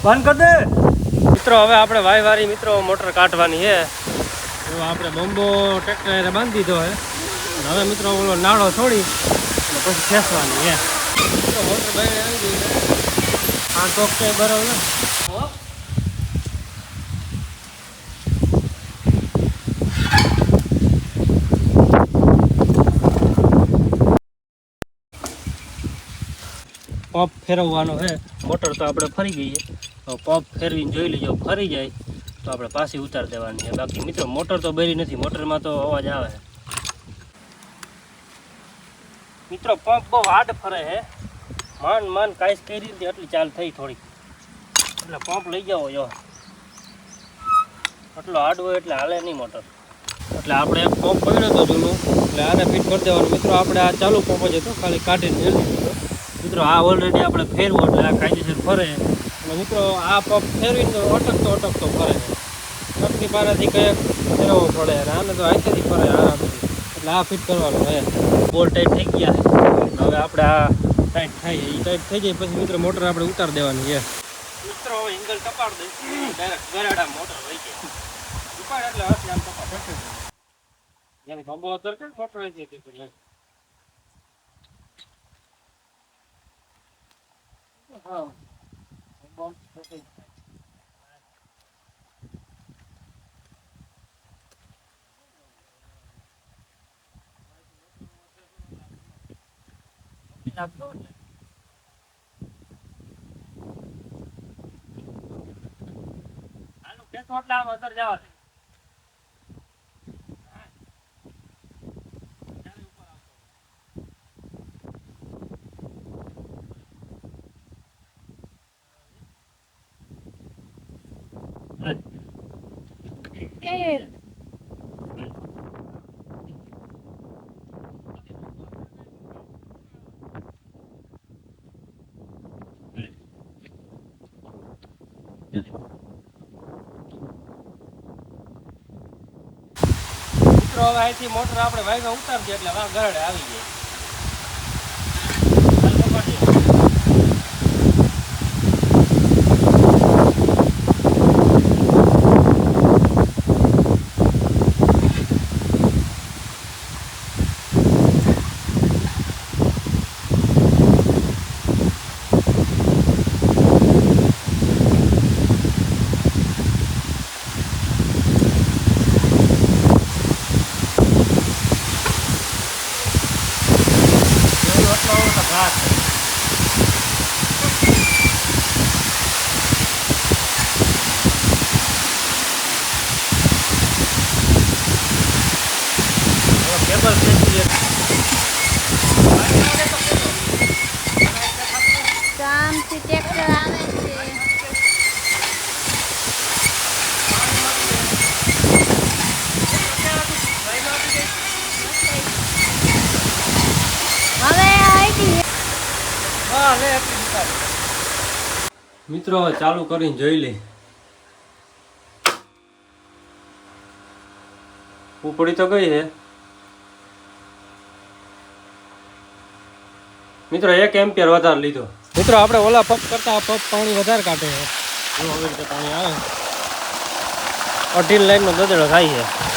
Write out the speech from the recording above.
બંધ કર દે મિત્રો। હવે આપણે વાયવારી મિત્રો મોટર કાઢવાની છે। તો આપણે બોમ્બો ટ્રેક્ટર બાંધી દીધો છે। હવે મિત્રો ઓલો નાળો છોડી અને પછી ખેંચવાની છે। મિત્રો મોટર બહાર આવી ગઈ છે। આ ટોક કે બરાબર ને પંપ ફેરવવાનો છે। મોટર તો આપણે ફરી ગઈ છે। તો પંપ ફેરવીને જોઈ લીજો, ફરી જાય તો આપણે પાછી ઉતારી દેવાની છે। બાકી મિત્રો મોટર તો બરી નથી, મોટરમાં તો અવાજ આવે છે। મિત્રો પંપ બહુ હાર્ડ ફરે છે। માંડ કાંઈ કરી દીધી એટલી ચાલ થઈ થોડીક, એટલે પંપ લઈ જાઓ જો। એટલો હાર્ડ હોય એટલે હાલે નહીં મોટર। એટલે આપણે એક પંપ પડ્યો હતો જૂનું, એટલે આને ફિટ કરી દેવાનું। મિત્રો આપણે આ ચાલુ પંપ જ હતો, ખાલી કાઢીને મેળવી દીધો। મિત્રો આ ઓલરેડી આપણે ફેરવો એટલે આ કાયદેસર ફરે। અને મિત્રો આ પંપ ફેરવીને તો અટકતો ફરે। ટપકી પારાથી કંઈક ફેરવવો પડે, અને આને તો હાથેથી ફરે આરામથી। એટલે આ ફિટ કરવાનું છે। બોલ ટાઈટ થઈ ગયા છે। હવે આપણે આ ટાઈટ થાય, એ ટાઈટ થઈ જાય પછી મિત્રો મોટર આપણે ઉતારી દેવાની છે। મિત્રો હવે એંગલ કપાડ દે, ડાયરેક્ટ ગરાડા મોટર વહી જાય। ઉપાડ એટલે હશે આમ કપાડ થશે, જેની ખંભો અતર કે મોટર વહી જાય તે હા બોમ્બ થશે લાગતો એટલે આનું કેસ એટલે આમ અંદર જવા દે। મિત્રો હવે અહીંથી મોટર આપણે વાયગા ઉતારી દઈએ એટલે વાં ગરડે આવી જાય। ગામથી ટ્રેક્ટર આવે છે। મિત્રો ચાલુ કરીને જોઈ લે, ઉપડી તો ગઈ છે। મિત્રો 1 એમ્પિયર વધારે લીધો। મિત્રો આપણે ઓલા પંપ કરતા આ પંપ પાણી વધારે કાઢે છે। આવી રીતે પાણી આવે, 2.5 લાઈનનો દદડો થાય છે।